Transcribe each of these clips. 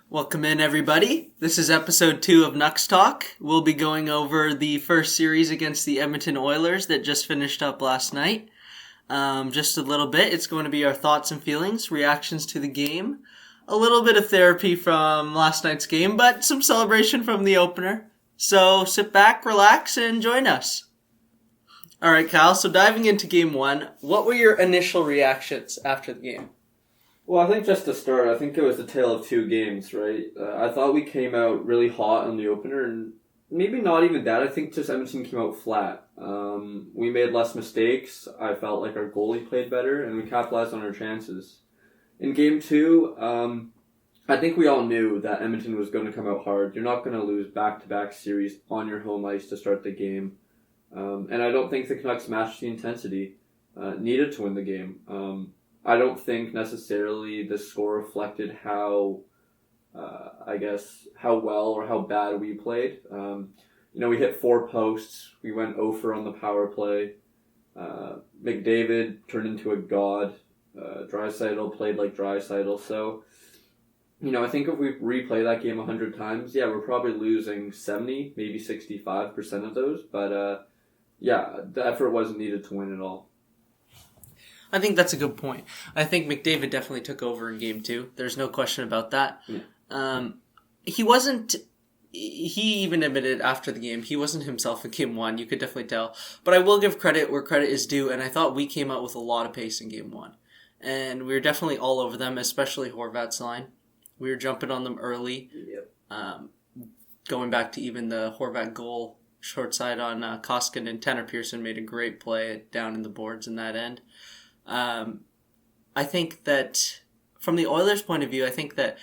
Welcome in, everybody. This is episode 2 of Nucks Talk. We'll be going over the first series against the Edmonton Oilers that just finished up last night. Just a little bit. It's going to be our thoughts and feelings, reactions to the game, a little bit of therapy from last night's game, but some celebration from the opener. So sit back, relax, and join us. All right, Kyle, so diving into Game 1, what were your initial reactions after the game? Well, I think just to start, I think it was a tale of two games, right? I thought we came out really hot in the opener, and maybe not even that. I think just Edmonton came out flat. We made less mistakes. I felt like our goalie played better, and we capitalized on our chances. In Game 2, I think we all knew that Edmonton was going to come out hard. You're not going to lose back-to-back series on your home ice to start the game. And I don't think the Canucks matched the intensity needed to win the game. I don't think necessarily the score reflected how well or how bad we played. We hit 4 posts. We went 0 for on the power play. McDavid turned into a god. Draisaitl played like Draisaitl. So, I think if we replay that game 100 times, we're probably losing 70, maybe 65% of those. But, the effort wasn't needed to win at all. I think that's a good point. I think McDavid definitely took over in Game 2. There's no question about that. Yeah. He even admitted after the game, he wasn't himself in Game 1. You could definitely tell. But I will give credit where credit is due, and I thought we came out with a lot of pace in Game 1. And we were definitely all over them, especially Horvat's line. We were jumping on them early. Yep. Going back to even the Horvat goal, short side on Koskinen, and Tanner Pearson made a great play down in the boards in that end. I think that from the Oilers' point of view, I think that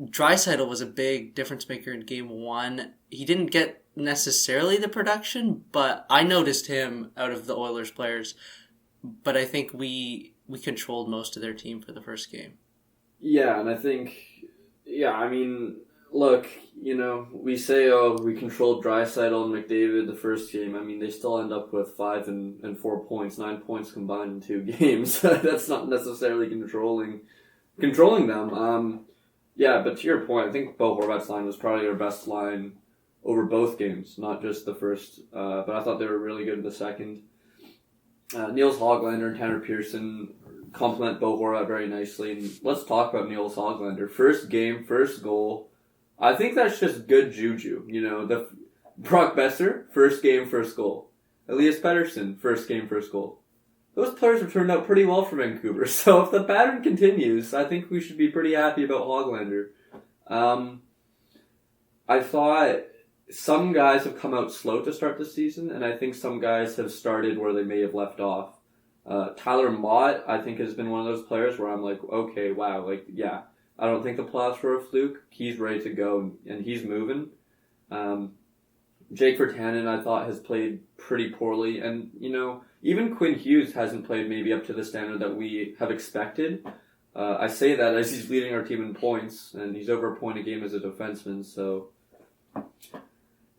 Draisaitl was a big difference maker in Game 1. He didn't get necessarily the production, but I noticed him out of the Oilers players. But I think we controlled most of their team for the first game. Yeah, and I think, look, we say, we controlled Draisaitl and McDavid the first game. They still end up with 5 and 4 points, 9 points combined in 2 games. That's not necessarily controlling them. But to your point, I think Bo Horvat's line was probably our best line over both games, not just the first. But I thought they were really good in the second. Niels Hoglander and Tanner Pearson complement Bo Horvat very nicely. And let's talk about Niels Hoglander. First game, first goal. I think that's just good juju. The Brock Besser, first game, first goal. Elias Pettersson, first game, first goal. Those players have turned out pretty well for Vancouver. So if the pattern continues, I think we should be pretty happy about Hoglander. I thought some guys have come out slow to start the season, and I think some guys have started where they may have left off. Tyler Mott, I think, has been one of those players where I'm like, okay, wow, I don't think the playoffs were a fluke. He's ready to go, and he's moving. Jake Virtanen, I thought, has played pretty poorly. And, even Quinn Hughes hasn't played maybe up to the standard that we have expected. I say that as he's leading our team in points, and he's over a point a game as a defenseman. So,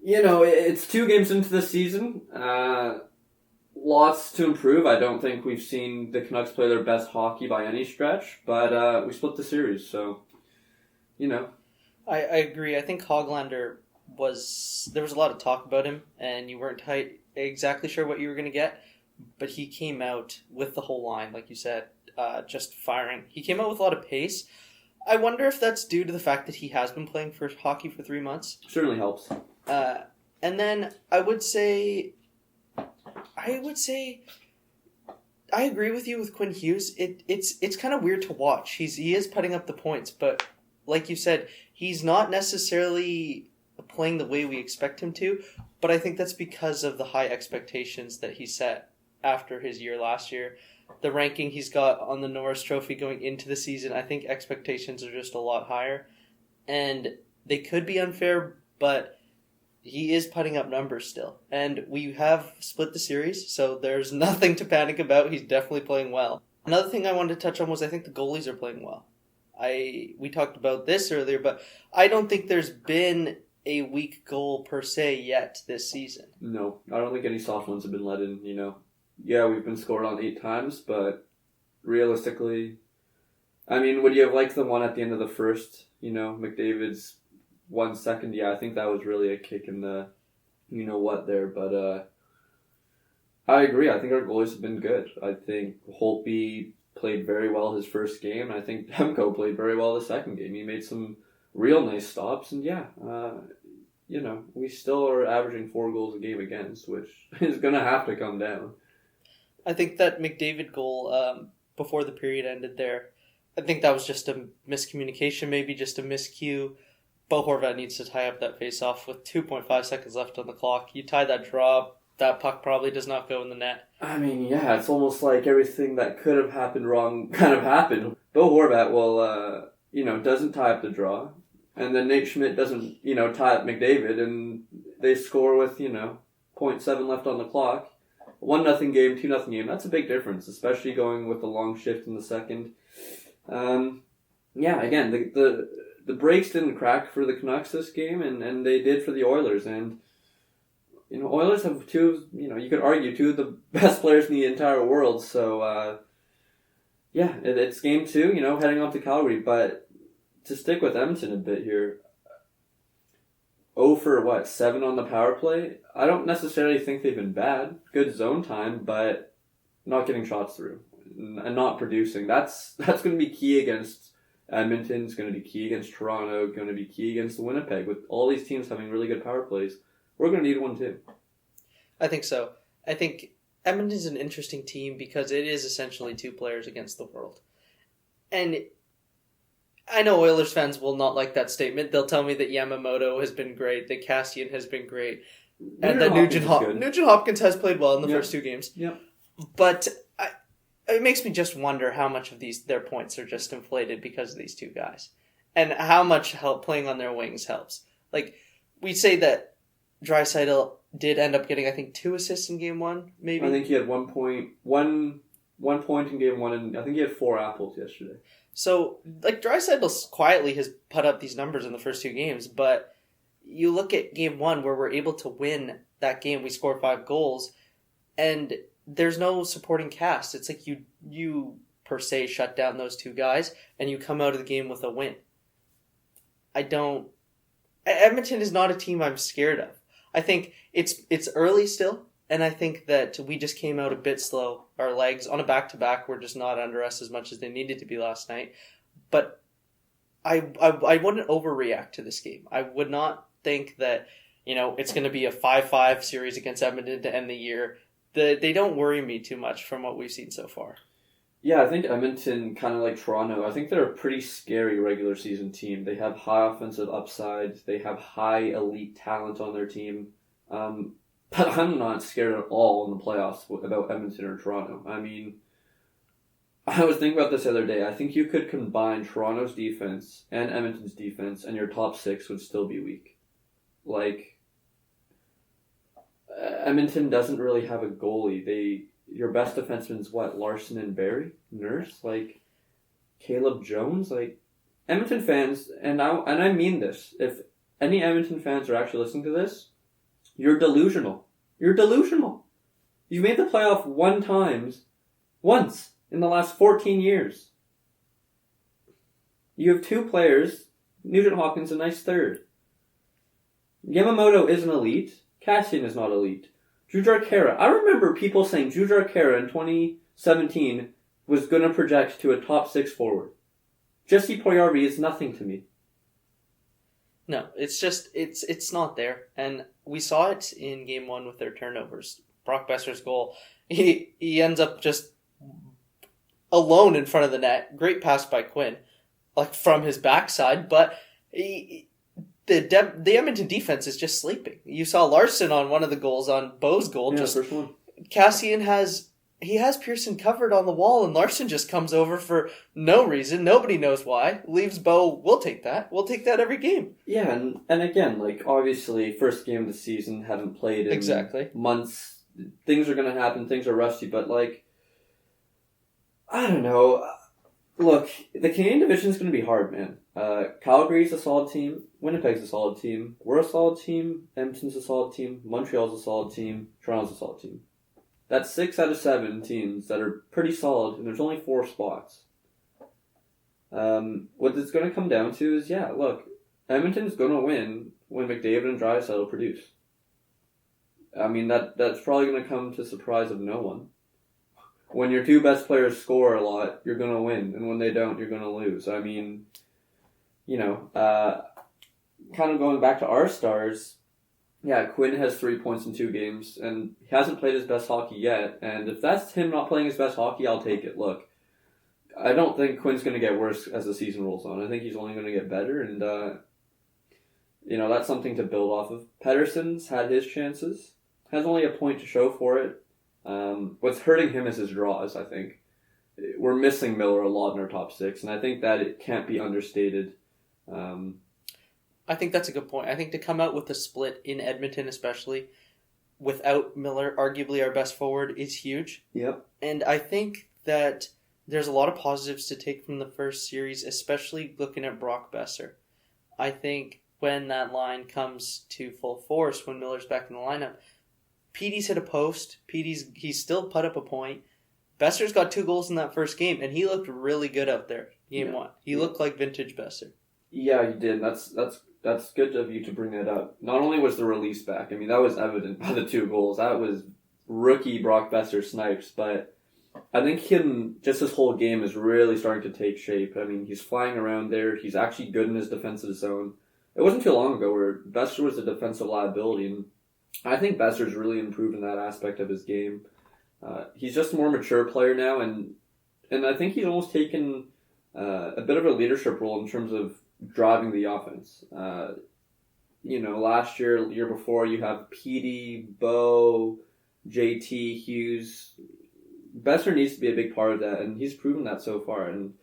it's 2 games into the season. Lots to improve. I don't think we've seen the Canucks play their best hockey by any stretch, but we split the series, so, I agree. I think Hoglander there was a lot of talk about him, and you weren't exactly sure what you were going to get, but he came out with the whole line, like you said, just firing. He came out with a lot of pace. I wonder if that's due to the fact that he has been playing for hockey for 3 months. Certainly helps. And then I would say I agree with you with Quinn Hughes. It's kind of weird to watch. He is putting up the points, but like you said, he's not necessarily playing the way we expect him to. But I think that's because of the high expectations that he set after his year last year. The ranking he's got on the Norris Trophy going into the season, I think expectations are just a lot higher. And they could be unfair, but he is putting up numbers still. And we have split the series, so there's nothing to panic about. He's definitely playing well. Another thing I wanted to touch on was I think the goalies are playing well. We talked about this earlier, but I don't think there's been a weak goal per se yet this season. No, I don't think any soft ones have been let in, Yeah, we've been scored on 8 times, but realistically, I mean, would you have liked the one at the end of the first? McDavid's 1 second. Yeah, I think that was really a kick in the, what there. But I agree. I think our goalies have been good. I think Holtby played very well his first game, and I think Demko played very well the second game. He made some real nice stops, and we still are averaging 4 goals a game against, which is going to have to come down. I think that McDavid goal before the period ended there, I think that was just a miscommunication, maybe just a miscue. Bo Horvat needs to tie up that face-off with 2.5 seconds left on the clock. You tie that draw, that puck probably does not go in the net. I mean, yeah, it's almost like everything that could have happened wrong kind of happened. Bo Horvat doesn't tie up the draw, and then Nate Schmidt doesn't, tie up McDavid, and they score with, 0.7 left on the clock. 1-0 game, 2-0 game. That's a big difference, especially going with the long shift in the second. Again, the brakes didn't crack for the Canucks this game, and they did for the Oilers. And Oilers have you could argue two of the best players in the entire world. So it's game 2. Heading off to Calgary. But to stick with Edmonton a bit here, 0 for 7 on the power play. I don't necessarily think they've been bad. Good zone time, but not getting shots through and not producing. That's going to be key against Edmonton. It's going to be key against Toronto. Going to be key against Winnipeg. With all these teams having really good power plays, we're going to need one too. I think so. I think Edmonton's an interesting team because it is essentially 2 players against the world. And I know Oilers fans will not like that statement. They'll tell me that Yamamoto has been great, that Cassian has been great, and that Nugent Hopkins has played well in the first 2 games. Yep. But it makes me just wonder how much of their points are just inflated because of these 2 guys, and how much help playing on their wings helps. Like, we say that Draisaitl did end up getting, I think, 2 assists in game 1, maybe. I think he had 1 point in game 1, and I think he had 4 apples yesterday. So, Draisaitl quietly has put up these numbers in the first 2 games, but you look at game 1 where we're able to win that game, we score 5 goals, and there's no supporting cast. It's like you per se shut down those 2 guys, and you come out of the game with a win. Edmonton is not a team I'm scared of. I think it's early still, and I think that we just came out a bit slow. Our legs on a back-to-back were just not under us as much as they needed to be last night. But I wouldn't overreact to this game. I would not think that it's going to be a 5-5 series against Edmonton to end the year. They don't worry me too much from what we've seen so far. Yeah, I think Edmonton, kind of like Toronto, I think they're a pretty scary regular season team. They have high offensive upside. They have high elite talent on their team. But I'm not scared at all in the playoffs about Edmonton or Toronto. I mean, I was thinking about this the other day. I think you could combine Toronto's defense and Edmonton's defense, and your top 6 would still be weak. Like, Edmonton doesn't really have a goalie. Your best defenseman's Larson and Barry? Nurse? Caleb Jones? Edmonton fans, and I mean this, if any Edmonton fans are actually listening to this, you're delusional. You're delusional. You've made the playoff once in the last 14 years. You have 2 players, Nugent Hopkins a nice third. Yamamoto isn't elite. Cassian is not elite. Jujhar Khaira. I remember people saying Jujhar Khaira in 2017 was going to project to a top 6 forward. Jesse Puljujarvi is nothing to me. No, it's just, it's not there. And we saw it in game 1 with their turnovers. Brock Besser's goal, he ends up just alone in front of the net. Great pass by Quinn, from his backside, but the Edmonton defense is just sleeping. You saw Larson on one of the goals, on Bo's goal. Yeah, first one. Cassian has Pearson covered on the wall, and Larson just comes over for no reason. Nobody knows why. Leaves Bo. We'll take that. We'll take that every game. Yeah, and again, obviously, first game of the season, haven't played in months. Things are going to happen. Things are rusty, but I don't know. Look, the Canadian division is going to be hard, man. Calgary's a solid team. Winnipeg's a solid team. We're a solid team. Edmonton's a solid team. Montreal's a solid team. Toronto's a solid team. That's 6 out of 7 teams that are pretty solid, and there's only 4 spots. What it's going to come down to is, look, Edmonton's going to win when McDavid and Draisaitl produce. I mean, that's probably going to come to surprise of no one. When your two best players score a lot, you're going to win. And when they don't, you're going to lose. I mean, kind of going back to our stars, Quinn has 3 points in 2 games, and he hasn't played his best hockey yet. And if that's him not playing his best hockey, I'll take it. Look, I don't think Quinn's going to get worse as the season rolls on. I think he's only going to get better, and that's something to build off of. Pettersson's had his chances, has only a point to show for it. What's hurting him is his draws, I think. We're missing Miller a lot in our top 6, and I think that it can't be understated. I think that's a good point. I think to come out with a split in Edmonton, especially without Miller, arguably our best forward, is huge. Yep. And I think that there's a lot of positives to take from the first series, especially looking at Brock Besser. I think when that line comes to full force, when Miller's back in the lineup, Petey's hit a post. He's still put up a point. Besser's got 2 goals in that first game, and he looked really good out there. Game 1. He looked like vintage Besser. Yeah, he did. That's good of you to bring that up. Not only was the release back, I mean, that was evident by the 2 goals. That was rookie Brock Besser snipes, but I think his whole game is really starting to take shape. I mean, he's flying around there. He's actually good in his defensive zone. It wasn't too long ago where Besser was a defensive liability, and I think Besser's really improved in that aspect of his game. He's just a more mature player now, and I think he's almost taken a bit of a leadership role in terms of driving the offense. Last year, the year before, you have Petey, Bo, JT, Hughes. Besser needs to be a big part of that, and he's proven that so far. And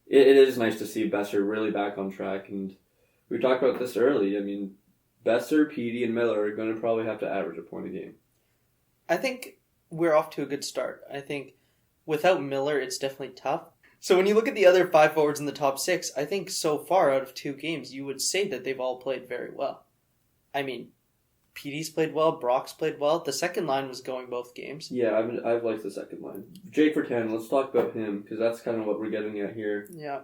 it is nice to see Besser really back on track. And we talked about this early. I mean, Besser, Petey, and Miller are going to probably have to average a point a game. I think we're off to a good start. I think without Miller, it's definitely tough. So when you look at the other 5 forwards in the top 6, I think so far out of 2 games, you would say that they've all played very well. I mean, Petey's played well, Brock's played well. The second line was going both games. Yeah, I've liked the second line. Jake Virtanen, let's talk about him, because that's kind of what we're getting at here. Yeah.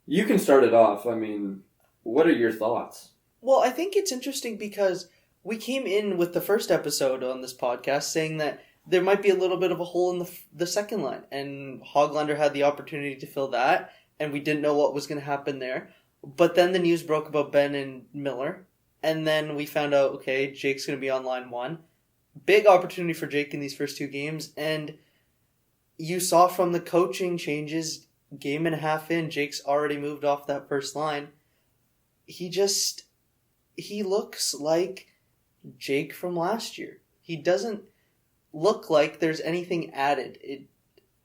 You can start it off. I mean, what are your thoughts? Well, I think it's interesting because we came in with the first episode on this podcast saying that there might be a little bit of a hole in the second line, and Hoglander had the opportunity to fill that, and we didn't know what was going to happen there. But then the news broke about Ben and Miller, and then we found out, okay, Jake's going to be on line 1. Big opportunity for Jake in these first 2 games, and you saw from the coaching changes, game and a half in, Jake's already moved off that first line. He looks like Jake from last year. He doesn't look like there's anything added.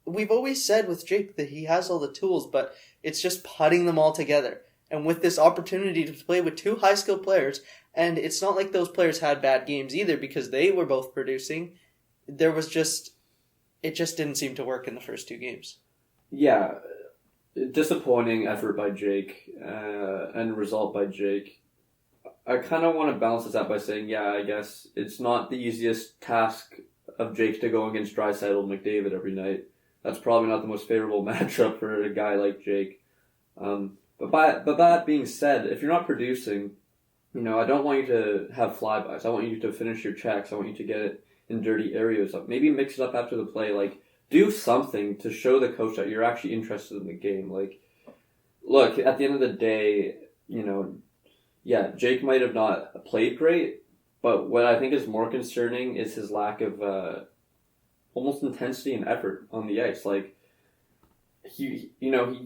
We've always said with Jake that he has all the tools, but it's just putting them all together. And with this opportunity to play with 2 high-skilled players, and it's not like those players had bad games either because they were both producing, it just didn't seem to work in the first 2 games. Yeah, disappointing effort by Jake and result by Jake. I kind of want to balance this out by saying, I guess it's not the easiest task of Jake to go against Draisaitl and McDavid every night. That's probably not the most favorable matchup for a guy like Jake. But that being said, if you're not producing, I don't want you to have flybys. I want you to finish your checks. I want you to get it in dirty areas. Maybe mix it up after the play. Like, do something to show the coach that you're actually interested in the game. Like, look, at the end of the day, Jake might have not played great, but what I think is more concerning is his lack of almost intensity and effort on the ice. Like, he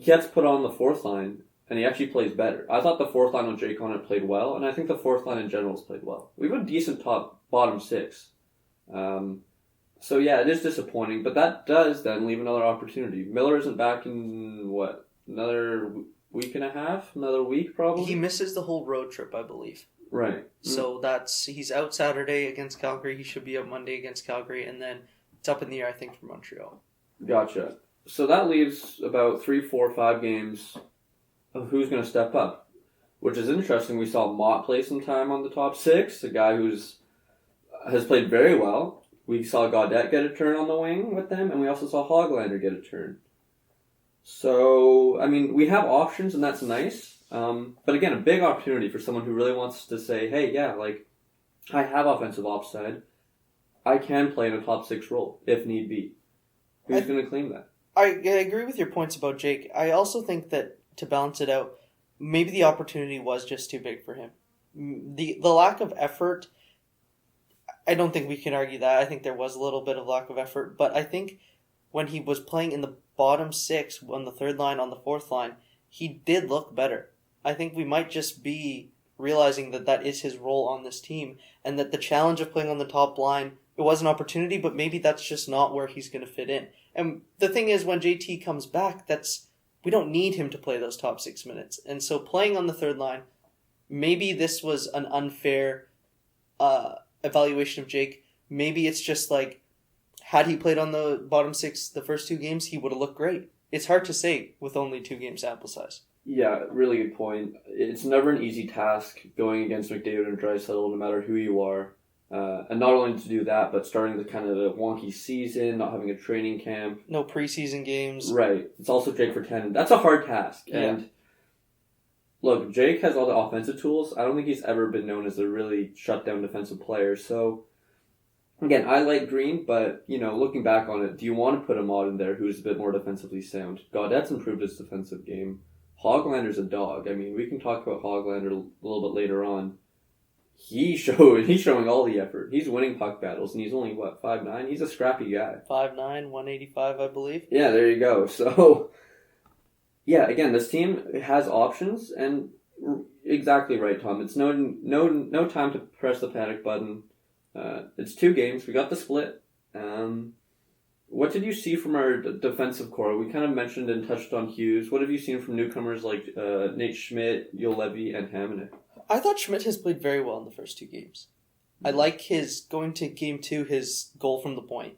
gets put on the 4th line, and he actually plays better. I thought the 4th line with Jake on it played well, and I think the 4th line in general has played well. We have a decent bottom 6. It is disappointing, but that does then leave another opportunity. Miller isn't back in, another week and a half? Another week, probably? He misses the whole road trip, I believe. Right. So he's out Saturday against Calgary. He should be out Monday against Calgary, and then it's up in the air, I think, for Montreal. Gotcha. So that leaves about 3, 4, 5 games of who's going to step up, which is interesting. We saw Mott play some time on the top 6, a guy has played very well. We saw Gaudette get a turn on the wing with them, and we also saw Hoglander get a turn. So, I mean, we have options, and that's nice. But again, a big opportunity for someone who really wants to say, hey, yeah, like, I have offensive upside. I can play in a top 6 role, if need be. Who's going to claim that? I agree with your points about Jake. I also think that, to balance it out, maybe the opportunity was just too big for him. The lack of effort, I don't think we can argue that. I think there was a little bit of lack of effort, but I think when he was playing in the bottom 6, on the third line, on the fourth line, he did look better. I think we might just be realizing that that is his role on this team, and that the challenge of playing on the top line, it was an opportunity, but maybe that's just not where he's going to fit in. And the thing is, when JT comes back, we don't need him to play those top 6 minutes. And so playing on the third line, maybe this was an unfair evaluation of Jake. Maybe it's just like, had he played on the bottom 6 the first 2 games, he would have looked great. It's hard to say with only 2 game sample size. Yeah, really good point. It's never an easy task going against McDavid and Draisaitl, no matter who you are. And not only to do that, but starting the kind of the wonky season, not having a training camp. No preseason games. Right. It's also Jake Virtanen. That's a hard task. Yeah. And look, Jake has all the offensive tools. I don't think he's ever been known as a really shutdown defensive player. So, again, I like Green, but, looking back on it, do you want to put a mod in there who's a bit more defensively sound? Gaudette's improved his defensive game. Hoglander's a dog. I mean, we can talk about Hoglander a little bit later on. He's showing all the effort. He's winning puck battles, and he's only, 5'9"? He's a scrappy guy. 5'9", 185, I believe. Yeah, there you go. So, yeah, again, this team has options, and exactly right, Tom. It's no time to press the panic button. It's 2 games. We got the split. What did you see from our defensive core? We kind of mentioned and touched on Hughes. What have you seen from newcomers like Nate Schmidt, Juolevi, and Hamonic? I thought Schmidt has played very well in the first 2 games. I like going to game 2, his goal from the point.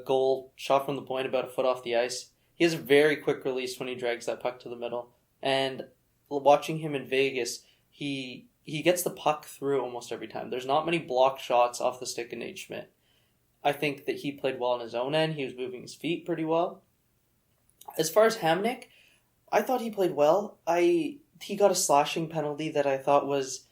Goal shot from the point about a foot off the ice. He has a very quick release when he drags that puck to the middle. And watching him in Vegas, he gets the puck through almost every time. There's not many block shots off the stick of Nate Schmidt. I think that he played well on his own end. He was moving his feet pretty well. As far as Hamonic, I thought he played well. He got a slashing penalty that I thought was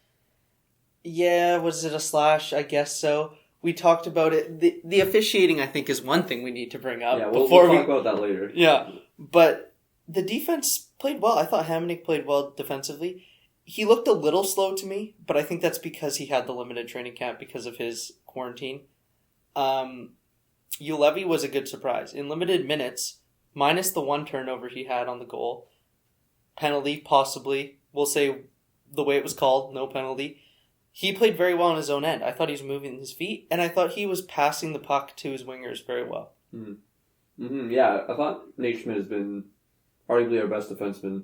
it a slash? I guess so. We talked about it. The officiating, I think, is one thing we need to bring up. Yeah, we'll talk about that later. Yeah, but the defense played well. I thought Hamonic played well defensively. He looked a little slow to me, but I think that's because he had the limited training camp because of his quarantine. Juolevi was a good surprise. In limited minutes, minus the 1 turnover he had on the goal, penalty, possibly, we'll say the way it was called, no penalty, he played very well on his own end. I thought he was moving his feet, and I thought he was passing the puck to his wingers very well. Yeah, I thought Nate Schmidt has been arguably our best defenseman.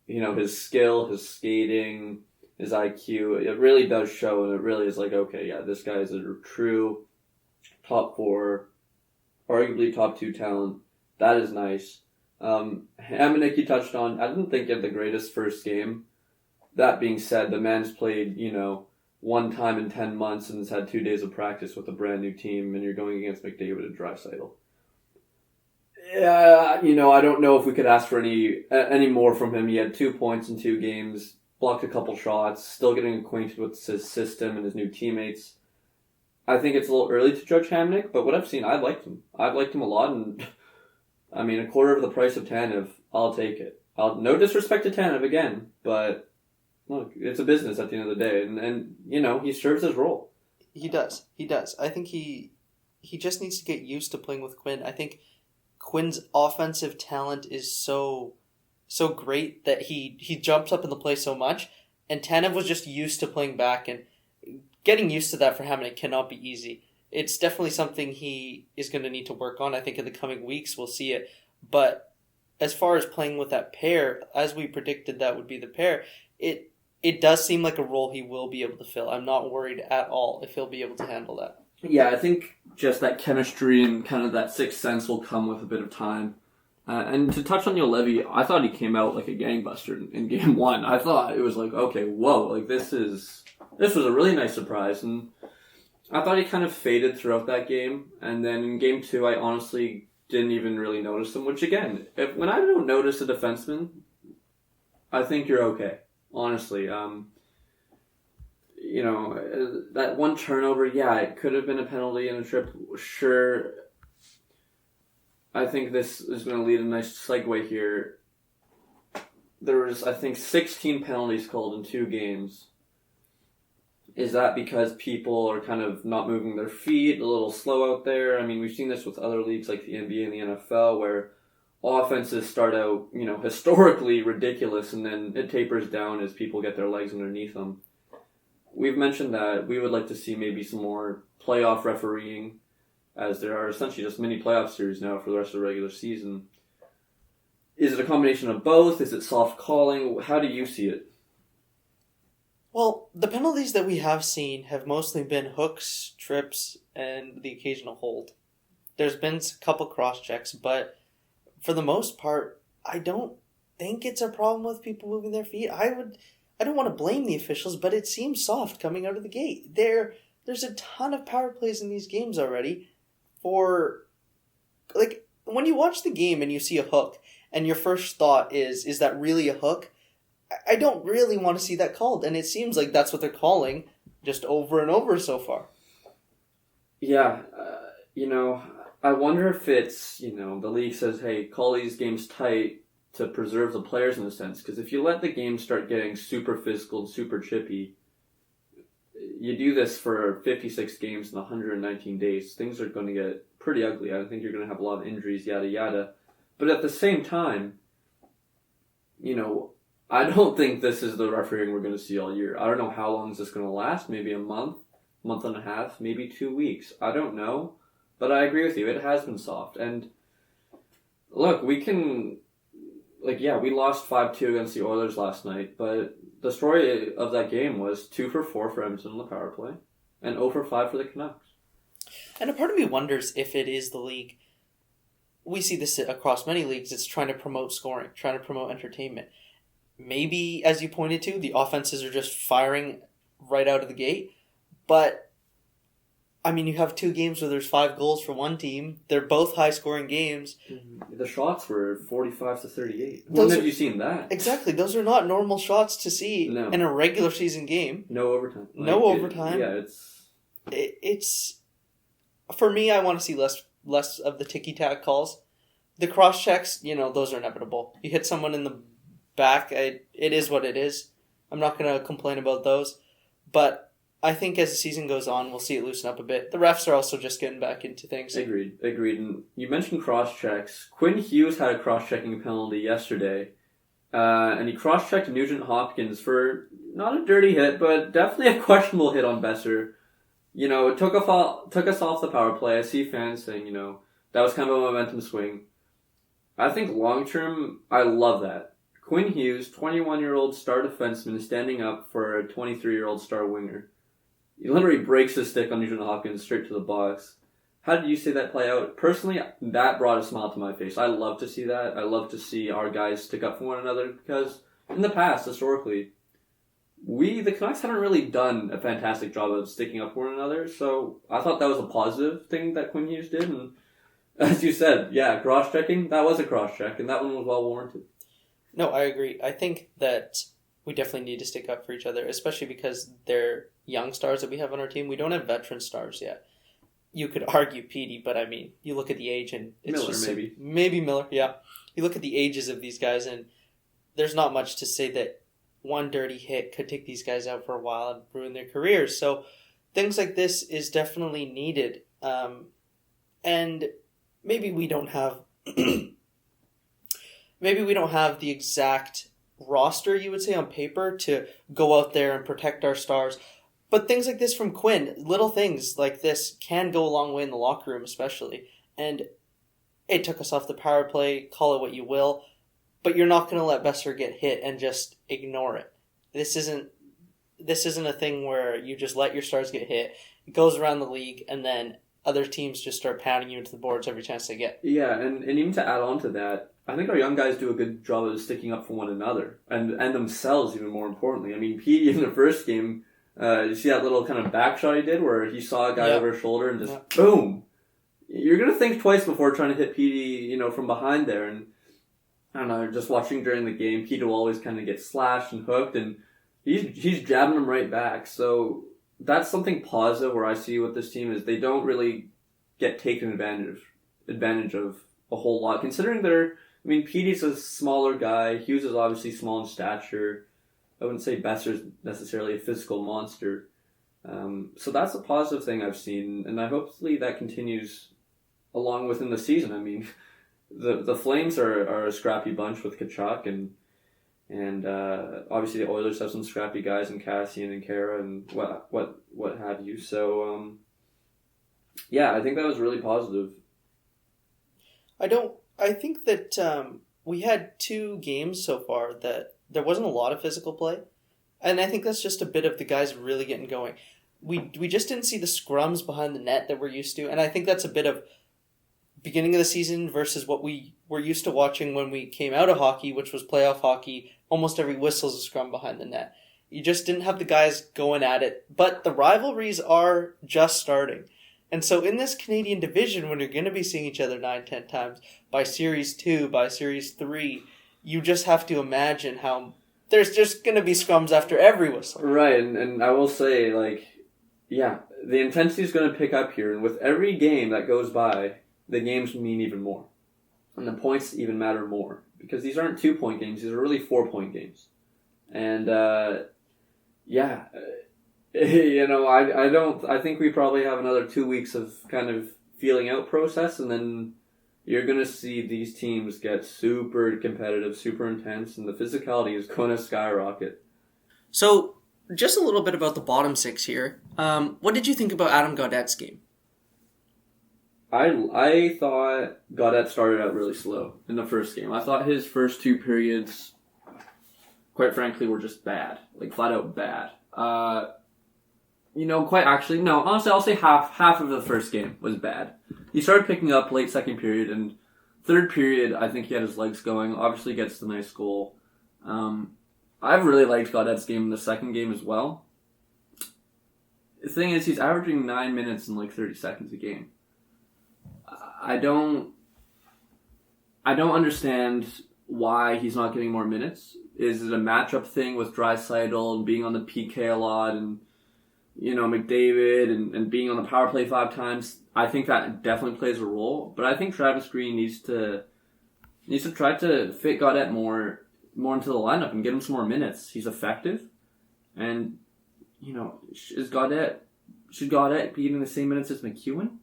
His skill, his skating, his IQ, it really does show, and it really is like, okay, yeah, this guy is a true top 4, arguably top 2 talent. That is nice. Hamonic you touched on, I didn't think he had the greatest first game. That being said, the man's played, 1 time in 10 months and has had 2 days of practice with a brand new team, and you're going against McDavid and Draisaitl. Yeah, I don't know if we could ask for any more from him. He had 2 points in 2 games, blocked a couple shots, still getting acquainted with his system and his new teammates. I think it's a little early to judge Hamonic, but what I've seen, I liked him. I've liked him a lot, and I mean, a quarter of the price of Tanev, I'll take it. No disrespect to Tanev again, but look, it's a business at the end of the day, and he serves his role. He does. I think he just needs to get used to playing with Quinn. I think Quinn's offensive talent is so great that he jumps up in the play so much, and Tanev was just used to playing back, and getting used to that for Hamonic cannot be easy. It's definitely something he is going to need to work on. I think in the coming weeks we'll see it. But as far as playing with that pair, as we predicted that would be the pair, it does seem like a role he will be able to fill. I'm not worried at all if he'll be able to handle that. Yeah, I think just that chemistry and kind of that sixth sense will come with a bit of time. And to touch on Juolevi, I thought he came out like a gangbuster in game 1. I thought it was like, okay, whoa, like this was a really nice surprise. And I thought he kind of faded throughout that game. And then in game 2, I honestly didn't even really notice them. Which again, when I don't notice a defenseman, I think you're okay. Honestly, that one turnover, yeah, it could have been a penalty and a trip. Sure. I think this is going to lead a nice segue here. There was, I think, 16 penalties called in 2 games. Is that because people are kind of not moving their feet, a little slow out there? I mean, we've seen this with other leagues like the NBA and the NFL where offenses start out, historically ridiculous and then it tapers down as people get their legs underneath them. We've mentioned that we would like to see maybe some more playoff refereeing, as there are essentially just mini playoff series now for the rest of the regular season. Is it a combination of both? Is it soft calling? How do you see it? Well, the penalties that we have seen have mostly been hooks, trips, and the occasional hold. There's been a couple cross-checks, but for the most part, I don't think it's a problem with people moving their feet. I don't want to blame the officials, but it seems soft coming out of the gate. There's a ton of power plays in these games already when you watch the game and you see a hook, and your first thought is that really a hook? I don't really want to see that called, and it seems like that's what they're calling just over and over so far. Yeah, I wonder if it's, the league says, hey, call these games tight to preserve the players in a sense, because if you let the game start getting super physical and super chippy, you do this for 56 games in 119 days, things are going to get pretty ugly. I think you're going to have a lot of injuries, yada yada. But at the same time, I don't think this is the refereeing we're going to see all year. I don't know how long is this going to last. Maybe a month and a half, maybe 2 weeks. I don't know. But I agree with you. It has been soft. And look, we can... we lost 5-2 against the Oilers last night. But the story of that game was 2 for 4 for Edmonton on the power play. And 0 for 5 for the Canucks. And a part of me wonders if it is the league. We see this across many leagues. It's trying to promote scoring, trying to promote entertainment. Maybe, as you pointed to, the offenses are just firing right out of the gate. But, I mean, you have 2 games where there's 5 goals for one team. They're both high-scoring games. The shots were 45-38. When have you seen that? Exactly. Those are not normal shots to see in a regular season game. No overtime. No overtime. It's... For me, I want to see less of the ticky-tack calls. The cross-checks, those are inevitable. You hit someone in the back, it is what it is. I'm not going to complain about those. But I think as the season goes on, we'll see it loosen up a bit. The refs are also just getting back into things. Agreed. And you mentioned cross-checks. Quinn Hughes had a cross-checking penalty yesterday. And he cross-checked Nugent Hopkins for not a dirty hit, but definitely a questionable hit on Besser. It took us off the power play. I see fans saying, that was kind of a momentum swing. I think long-term, I love that. Quinn Hughes, 21-year-old star defenseman, standing up for a 23-year-old star winger. He literally breaks his stick on Nugent Hopkins straight to the box. How did you see that play out? Personally, that brought a smile to my face. I love to see that. I love to see our guys stick up for one another because in the past, historically, the Canucks haven't really done a fantastic job of sticking up for one another, so I thought that was a positive thing that Quinn Hughes did, and as you said, cross-checking, that was a cross-check, and that one was well warranted. No, I agree. I think that we definitely need to stick up for each other, especially because they're young stars that we have on our team. We don't have veteran stars yet. You could argue Petey, but I mean, you look at the age and it's Miller, just... maybe. Maybe Miller, yeah. You look at the ages of these guys and there's not much to say that one dirty hit could take these guys out for a while and ruin their careers. So things like this is definitely needed. And maybe we don't have the exact roster, you would say, on paper to go out there and protect our stars. But things like this from Quinn, little things like this can go a long way in the locker room especially. And it took us off the power play, call it what you will. But you're not going to let Besser get hit and just ignore it. This isn't a thing where you just let your stars get hit. It goes around the league, and then other teams just start pounding you into the boards every chance they get. Yeah, and even to add on to that, I think our young guys do a good job of sticking up for one another, and themselves even more importantly. I mean, Petey in the first game, you see that little kind of back shot he did where he saw a guy over his shoulder and just boom. you're going to think twice before trying to hit Petey, from behind there. And I don't know, just watching during the game, Petey will always kind of get slashed and hooked, and he's jabbing him right back. So that's something positive where I see with this team is they don't really get taken advantage of a whole lot, considering Petey's a smaller guy. Hughes is obviously small in stature. I wouldn't say Besser's necessarily a physical monster. So that's a positive thing I've seen, and I hopefully that continues along within the season. I mean, the Flames are a scrappy bunch with Tkachuk, and obviously the Oilers have some scrappy guys in Cassian and Kara and what have you. So yeah, I think that was really positive. I think that we had 2 games so far that there wasn't a lot of physical play. And I think that's just a bit of the guys really getting going. We just didn't see the scrums behind the net that we're used to. And I think that's a bit of beginning of the season versus what we were used to watching when we came out of hockey, which was playoff hockey. Almost every whistle's a scrum behind the net. You just didn't have the guys going at it. But the rivalries are just starting. And so in this Canadian division, when you're going to be seeing each other 9-10 times, by Series 2, by Series 3, you just have to imagine how there's just going to be scrums after every whistle. Right, and I will say, the intensity is going to pick up here, and with every game that goes by, the games mean even more. And the points even matter more. Because these aren't 2-point games, these are really 4-point games. And, I think we probably have another 2 weeks of kind of feeling out process, and then you're going to see these teams get super competitive, super intense, and the physicality is going to skyrocket. So, just a little bit about the bottom 6 here. What did you think about Adam Gaudette's game? I thought Gaudette started out really slow in the first game. I thought his first 2 periods, quite frankly, were just bad. Flat out bad. Honestly, I'll say half of the first game was bad. He started picking up late second period, and third period, I think he had his legs going. Obviously gets the nice goal. I've really liked Gaudette's game in the second game as well. The thing is, he's averaging 9 minutes and 30 seconds a game. I don't understand why he's not getting more minutes. Is it a matchup thing with Draisaitl and being on the PK a lot and McDavid and being on the power play 5 times? I think that definitely plays a role. But I think Travis Green needs to try to fit Gaudette more into the lineup and get him some more minutes. He's effective. And, should Gaudette be getting the same minutes as McEwen?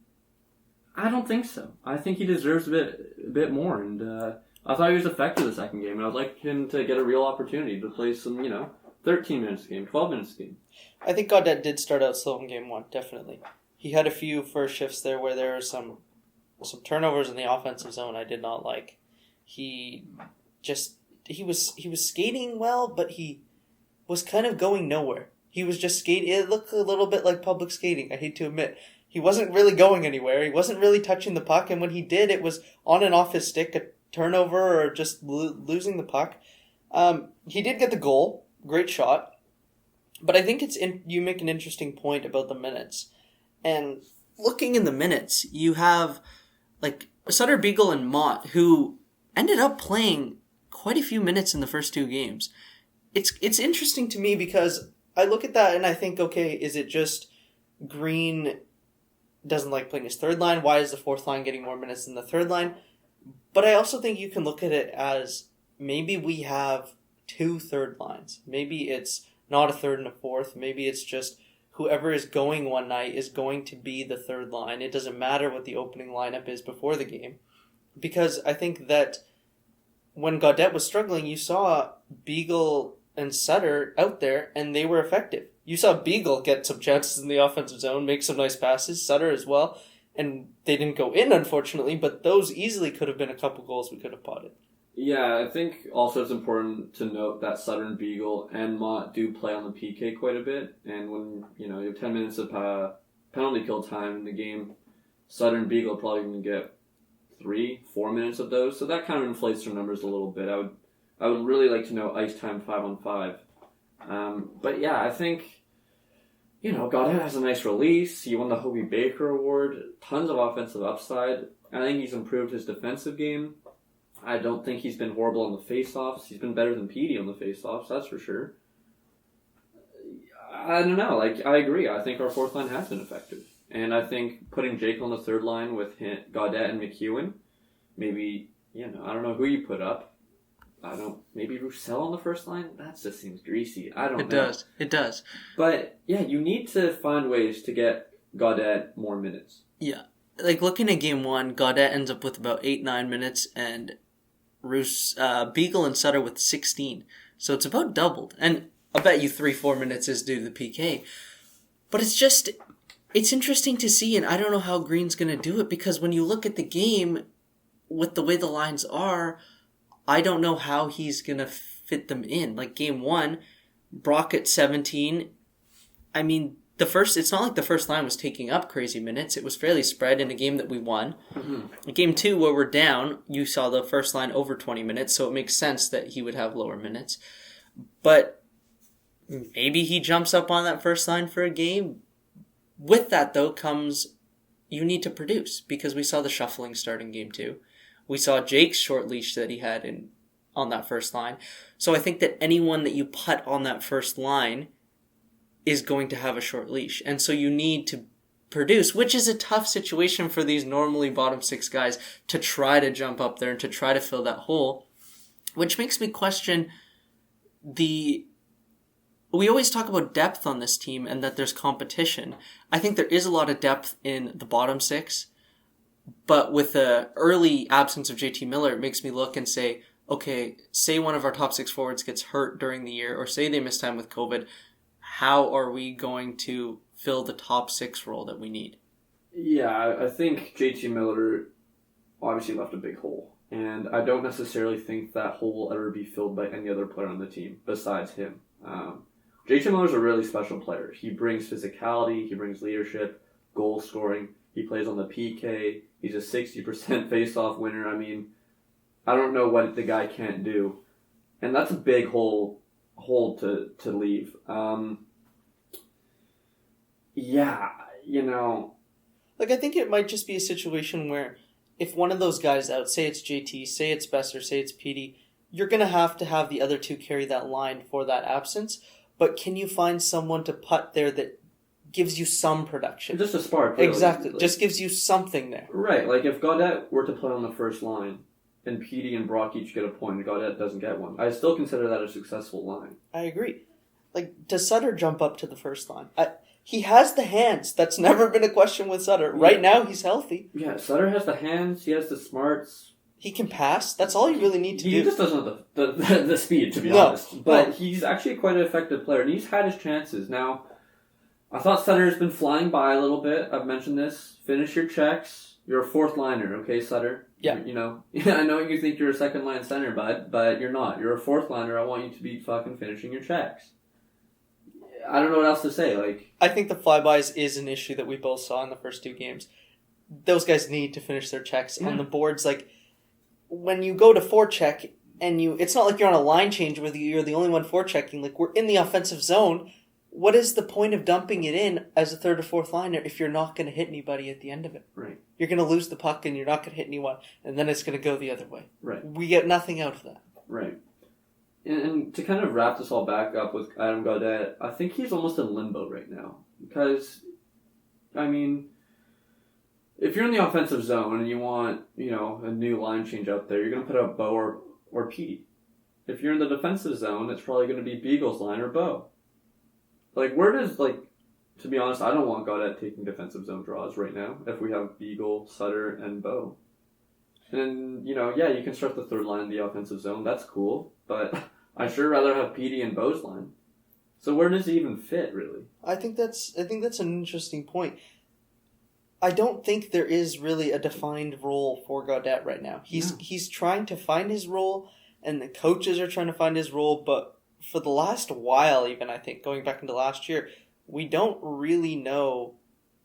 I don't think so. I think he deserves a bit more. And I thought he was effective the second game. And I'd like him to get a real opportunity to play some, 13 minutes a game, 12 minutes a game. I think Gaudette did start out slow in game 1, definitely. He had a few first shifts there where there were some turnovers in the offensive zone I did not like. He was skating well, but he was kind of going nowhere. He was just skating. It looked a little bit like public skating, I hate to admit. He wasn't really going anywhere. He wasn't really touching the puck, and when he did, it was on and off his stick, a turnover or just losing the puck. He did get the goal. Great shot. But I think you make an interesting point about the minutes. And looking in the minutes, you have Sutter, Beagle, and Mott, who ended up playing quite a few minutes in the first 2 games. It's interesting to me because I look at that and I think, okay, is it just Green doesn't like playing his third line? Why is the fourth line getting more minutes than the third line? But I also think you can look at it as maybe we have 2 third lines. Maybe it's not a third and a fourth. Maybe it's just whoever is going one night is going to be the third line. It doesn't matter what the opening lineup is before the game. Because I think that when Gaudette was struggling, you saw Beagle and Sutter out there, and they were effective. You saw Beagle get some chances in the offensive zone, make some nice passes, Sutter as well, and they didn't go in, unfortunately, but those easily could have been a couple goals we could have potted. Yeah, I think also it's important to note that Sutter and Beagle and Mott do play on the PK quite a bit, and when you have 10 minutes of penalty kill time in the game, Sutter and Beagle are probably going to get 3-4 minutes of those, so that kind of inflates their numbers a little bit. I would really like to know ice time 5-on-5. But yeah, I think Gaudette has a nice release. He won the Hobie Baker Award. Tons of offensive upside. I think he's improved his defensive game. I don't think he's been horrible on the faceoffs. He's been better than Petey on the faceoffs, that's for sure. I don't know. I agree. I think our fourth line has been effective. And I think putting Jake on the third line with Gaudette and McEwen, maybe, I don't know who you put up. Maybe Roussel on the first line? That just seems greasy. I don't know. It does. But, yeah, you need to find ways to get Gaudette more minutes. Yeah. Looking at game one, Gaudette ends up with about 8-9 minutes, and Beagle and Sutter with 16. So it's about doubled. And I bet you 3-4 minutes is due to the PK. But it's interesting to see, and I don't know how Green's going to do it, because when you look at the game, with the way the lines are, I don't know how he's going to fit them in. Game one, Brock at 17. I mean, it's not like the first line was taking up crazy minutes. It was fairly spread in a game that we won. Mm-hmm. Game two, where we're down, you saw the first line over 20 minutes, so it makes sense that he would have lower minutes. But maybe he jumps up on that first line for a game. With that, though, comes you need to produce, because we saw the shuffling start in game two. We saw Jake's short leash that he had on that first line. So I think that anyone that you put on that first line is going to have a short leash. And so you need to produce, which is a tough situation for these normally bottom six guys to try to jump up there and to try to fill that hole, which makes me question we always talk about depth on this team and that there's competition. I think there is a lot of depth in the bottom six, but with the early absence of JT Miller, it makes me look and say, okay, say one of our top six forwards gets hurt during the year, or say they miss time with COVID, how are we going to fill the top six role that we need? Yeah, I think JT Miller obviously left a big hole, and I don't necessarily think that hole will ever be filled by any other player on the team besides him. JT Miller's a really special player. He brings physicality, he brings leadership, goal scoring, he plays on the PK, he's a 60% face-off winner. I mean, I don't know what the guy can't do. And that's a big hole to leave. I think it might just be a situation where if one of those guys out, say it's JT, say it's Besser, say it's Petey, you're going to have the other two carry that line for that absence. But can you find someone to put there that gives you some production? Just a spark. Really. Exactly. Just gives you something there. Right. If Gaudette were to play on the first line and Petey and Brock each get a point and Gaudette doesn't get one, I still consider that a successful line. I agree. Does Sutter jump up to the first line? He has the hands. That's never been a question with Sutter. Yeah. Right now, he's healthy. Yeah, Sutter has the hands. He has the smarts. He can pass. That's all you really need to do. He just doesn't have the speed, to be honest. But he's actually quite an effective player, and he's had his chances. Now, I thought Sutter's been flying by a little bit. I've mentioned this. Finish your checks. You're a fourth liner, okay, Sutter? Yeah. I know you think you're a second line center, but you're not. You're a fourth liner. I want you to be fucking finishing your checks. I don't know what else to say. I think the flybys is an issue that we both saw in the first two games. Those guys need to finish their checks on the boards. When you go to forecheck and it's not like you're on a line change where you're the only one forechecking. We're in the offensive zone. What is the point of dumping it in as a third or fourth liner if you're not going to hit anybody at the end of it? Right. You're going to lose the puck and you're not going to hit anyone, and then it's going to go the other way. Right. We get nothing out of that. Right. And to kind of wrap this all back up with Adam Gaudette, I think he's almost in limbo right now. Because, if you're in the offensive zone and you want, a new line change up there, you're going to put up Bo or Petey. If you're in the defensive zone, it's probably going to be Beagle's line or Bo. To be honest, I don't want Gaudette taking defensive zone draws right now if we have Beagle, Sutter, and Bo. And, you can start the third line in the offensive zone. That's cool. But I'd sure rather have Petey and Bo's line. So where does he even fit, really? I think that's an interesting point. I don't think there is really a defined role for Gaudette right now. He's trying to find his role, and the coaches are trying to find his role, but for the last while, even I think, going back into last year, we don't really know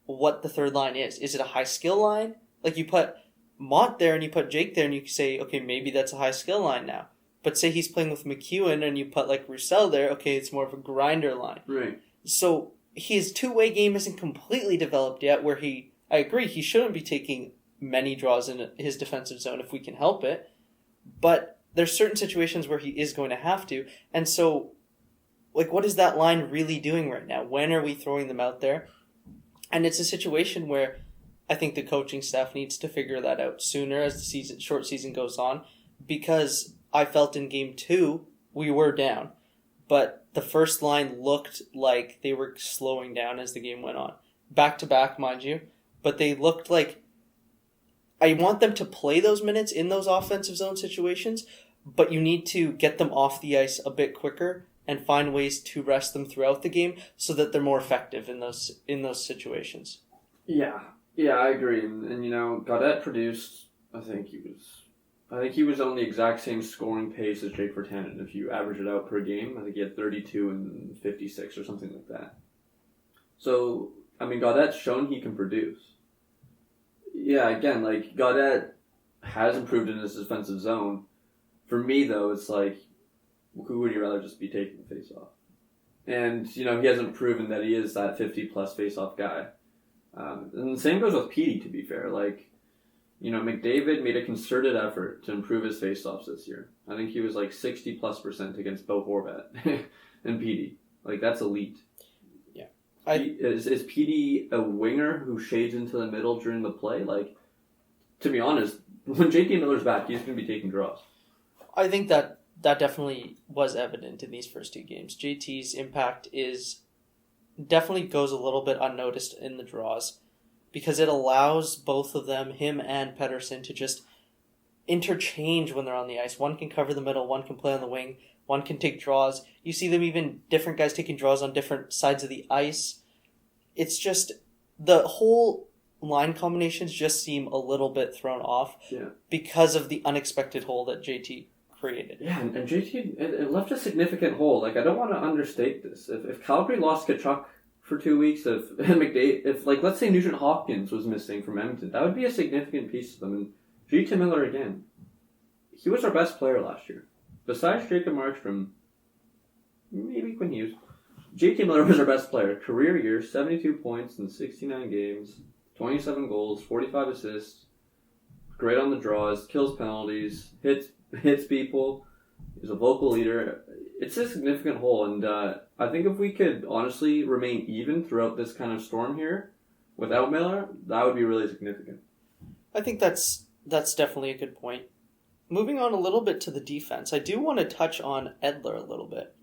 what the third line is. Is it a high skill line? You put Mont there and you put Jake there and you say, okay, maybe that's a high skill line now. But say he's playing with McEwen and you put Roussel there, okay, it's more of a grinder line. Right. So his two-way game isn't completely developed yet, where I agree, he shouldn't be taking many draws in his defensive zone if we can help it, but there's certain situations where he is going to have to, and so, like, what is that line really doing right now? When are we throwing them out there? And it's a situation where I think the coaching staff needs to figure that out sooner as the short season goes on, because I felt in Game 2, we were down, but the first line looked like they were slowing down as the game went on. Back-to-back, mind you, but they looked like... I want them to play those minutes in those offensive zone situations, but you need to get them off the ice a bit quicker and find ways to rest them throughout the game so that they're more effective in those situations. Yeah, I agree. And you know, Gaudette produced, I think he was on the exact same scoring pace as Jake Virtanen. If you average it out per game, I think he had 32 and 56 or something like that. So, I mean, Gaudette's shown he can produce. Yeah, again, like, Gaudette has improved in his defensive zone. For me, though, it's like, who would you rather just be taking the face-off? And, you know, he hasn't proven that he is that 50-plus face-off guy. And the same goes with Petey, to be fair. Like, you know, McDavid made a concerted effort to improve his face-offs this year. I think he was like 60+% against Bo Horvat and Petey. Like, that's elite. Yeah. Is Petey a winger who shades into the middle during the play? Like, to be honest, when JT Miller's back, he's going to be taking draws. I think that definitely was evident in these first two games. JT's impact definitely goes a little bit unnoticed in the draws because it allows both of them, him and Pettersson, to just interchange when they're on the ice. One can cover the middle, one can play on the wing, one can take draws. You see them even different guys taking draws on different sides of the ice. It's just the whole line combinations just seem a little bit thrown off because of the unexpected hole that JT created. Yeah, and JT, it left a significant hole. Like, I don't want to understate this. If Calgary lost Tkachuk for 2 weeks, if McDavid, if, like, let's say Nugent Hopkins was missing from Edmonton, that would be a significant piece of them. And JT Miller, again, he was our best player last year. Besides Jacob Markstrom, maybe Quinn Hughes, JT Miller was our best player. Career year, 72 points in 69 games, 27 goals, 45 assists, great on the draws, kills penalties, hits people. He's a vocal leader. It's a significant hole, and I think if we could honestly remain even throughout this kind of storm here without Miller, that would be really significant. I think that's definitely a good point. Moving on a little bit to the defense, I do want to touch on Edler a little bit.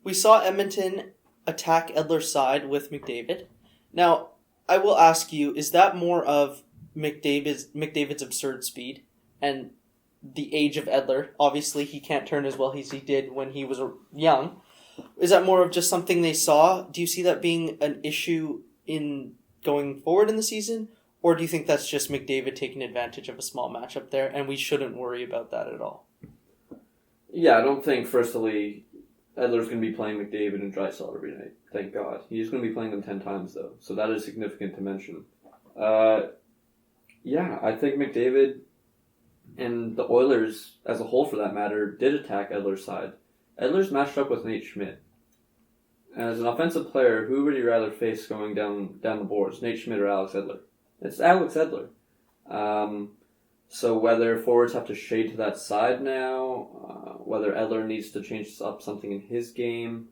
We saw Edmonton attack Edler's side with McDavid. Now, I will ask you, is that more of McDavid's absurd speed and the age of Edler? Obviously, he can't turn as well as he did when he was young. Is that more of just something they saw? Do you see that being an issue in going forward in the season? Or do you think that's just McDavid taking advantage of a small matchup there, and we shouldn't worry about that at all? Yeah, I don't think, firstly, Edler's going to be playing McDavid and Draisaitl every night. Thank God. He's going to be playing them 10 times, though. So that is significant to mention. Yeah, I think McDavid and the Oilers, as a whole for that matter, did attack Edler's side. Edler's matched up with Nate Schmidt. As an offensive player, who would you rather face going down the boards, Nate Schmidt or Alex Edler? It's Alex Edler. So whether forwards have to shade to that side now, whether Edler needs to change up something in his game,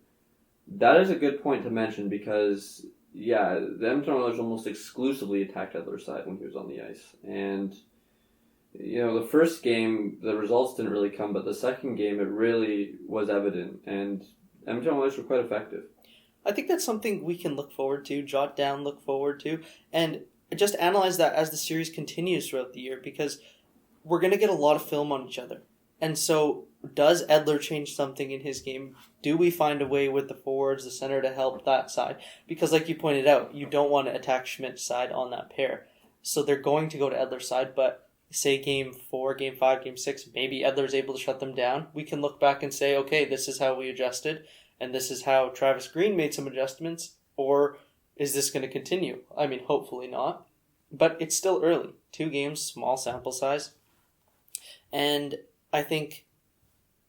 that is a good point to mention because, yeah, the Edmonton Oilers almost exclusively attacked Edler's side when he was on the ice. And, you know, the first game, the results didn't really come, but the second game, it really was evident. And Edmonton Oilers were quite effective. I think that's something we can look forward to, jot down, look forward to, and just analyze that as the series continues throughout the year because we're going to get a lot of film on each other. And so does Edler change something in his game? Do we find a way with the forwards, the center to help that side? Because like you pointed out, you don't want to attack Schmidt's side on that pair. So they're going to go to Edler's side, but say game 4, game 5, game 6, maybe Edler's able to shut them down. We can look back and say, okay, this is how we adjusted, and this is how Travis Green made some adjustments, or is this going to continue? I mean, hopefully not. But it's still early. 2 games, small sample size. And I think,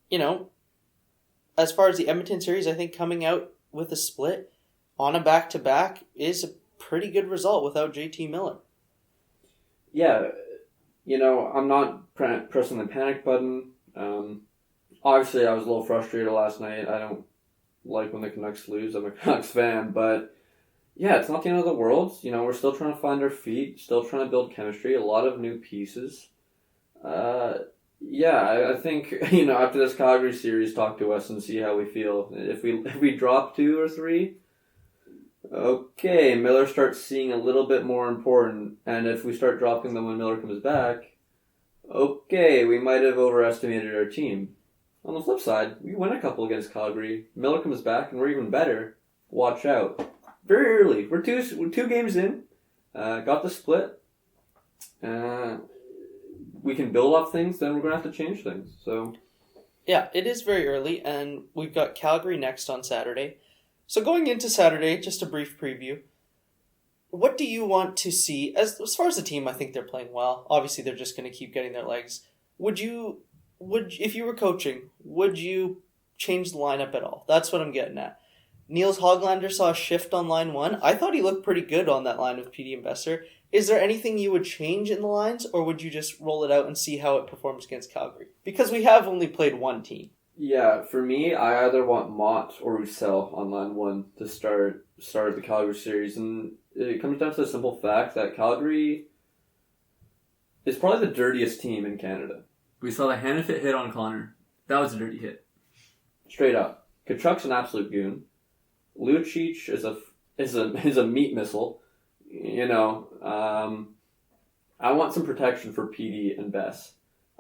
you know, as far as the Edmonton series, I think coming out with a split, on a back-to-back is a pretty good result without JT Miller. Yeah, I'm not pressing the panic button. Obviously, I was a little frustrated last night. I don't like when the Canucks lose. I'm a Canucks fan, but yeah, it's not the end of the world. We're still trying to find our feet, still trying to build chemistry, a lot of new pieces. I think, after this Calgary series, talk to us and see how we feel. If we drop 2 or 3, okay, Miller starts seeing a little bit more important, and if we start dropping them when Miller comes back, okay, we might have overestimated our team. On the flip side, we win a couple against Calgary, Miller comes back, and we're even better. Watch out. Very early. We're two games in, got the split. We can build up things, then we're going to have to change things. So, yeah, it is very early, and we've got Calgary next on Saturday. So going into Saturday, just a brief preview. What do you want to see? As far as the team, I think they're playing well. Obviously, they're just going to keep getting their legs. If you were coaching, would you change the lineup at all? That's what I'm getting at. Niels Hoglander saw a shift on line 1. I thought he looked pretty good on that line with PD and Besser. Is there anything you would change in the lines, or would you just roll it out and see how it performs against Calgary? Because we have only played one team. Yeah, for me, I either want Mott or Roussel on line 1 to start the Calgary series, and it comes down to the simple fact that Calgary is probably the dirtiest team in Canada. We saw the Hannafit hit on Connor. That was a dirty hit. Straight up. Kachuk's an absolute goon. Lucic is a meat missile. I want some protection for PD and Bess.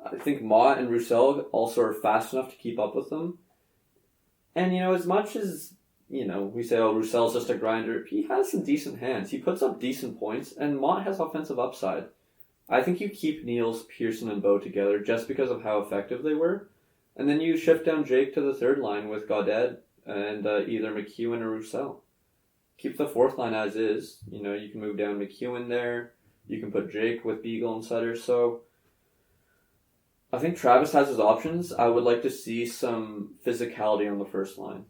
I think Mott and Roussel also are fast enough to keep up with them. And, as much as, we say, Roussel's just a grinder, he has some decent hands. He puts up decent points, and Mott has offensive upside. I think you keep Niels, Pearson, and Bowe together just because of how effective they were. And then you shift down Jake to the third line with Gaudette and either McEwen or Roussel. Keep the fourth line as is. You can move down McEwen there. You can put Jake with Beagle and Sutter. So I think Travis has his options. I would like to see some physicality on the first line.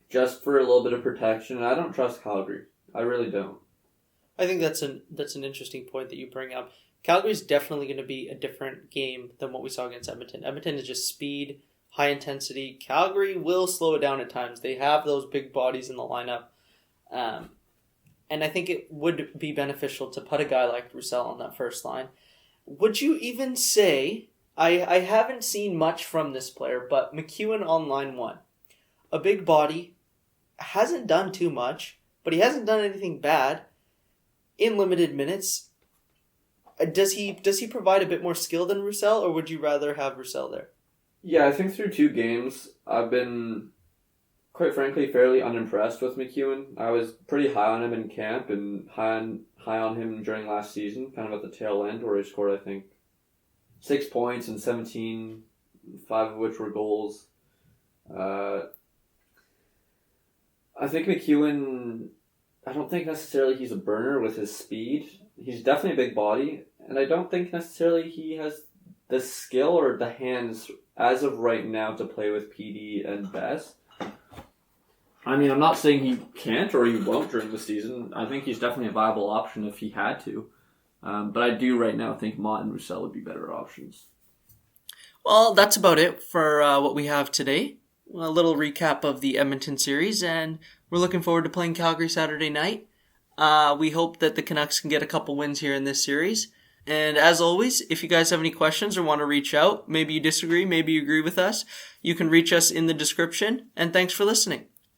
Just for a little bit of protection. I don't trust Calgary. I really don't. I think that's an interesting point that you bring up. Calgary's definitely going to be a different game than what we saw against Edmonton. Edmonton is just speed, high intensity. Calgary will slow it down at times. They have those big bodies in the lineup. And I think it would be beneficial to put a guy like Roussel on that first line. Would you even say, I haven't seen much from this player, but McEwen on line 1. A big body, hasn't done too much, but he hasn't done anything bad in limited minutes. Does he provide a bit more skill than Roussel, or would you rather have Roussel there? Yeah, I think through 2 games, I've been, quite frankly, fairly unimpressed with McEwen. I was pretty high on him in camp and high on him during last season, kind of at the tail end, where he scored, I think, 6 points and 17, 5 of which were goals. I think McEwen, I don't think necessarily he's a burner with his speed. He's definitely a big body, and I don't think necessarily he has the skill or the hands as of right now to play with PD and Bess. I mean, I'm not saying he can't or he won't during the season. I think he's definitely a viable option if he had to. But I do right now think Mott and Roussel would be better options. Well, that's about it for what we have today. A little recap of the Edmonton series, and we're looking forward to playing Calgary Saturday night. We hope that the Canucks can get a couple wins here in this series. And as always, if you guys have any questions or want to reach out, maybe you disagree, maybe you agree with us, you can reach us in the description. And thanks for listening.